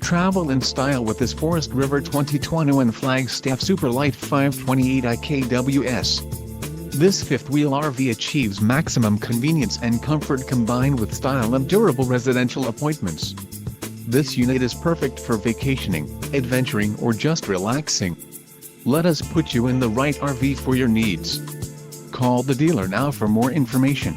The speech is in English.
Travel in style with this Forest River 2021 Flagstaff Super Lite 528IKWS. This fifth-wheel RV achieves maximum convenience and comfort combined with style and durable residential appointments. This unit is perfect for vacationing, adventuring or just relaxing. Let us put you in the right RV for your needs. Call the dealer now for more information.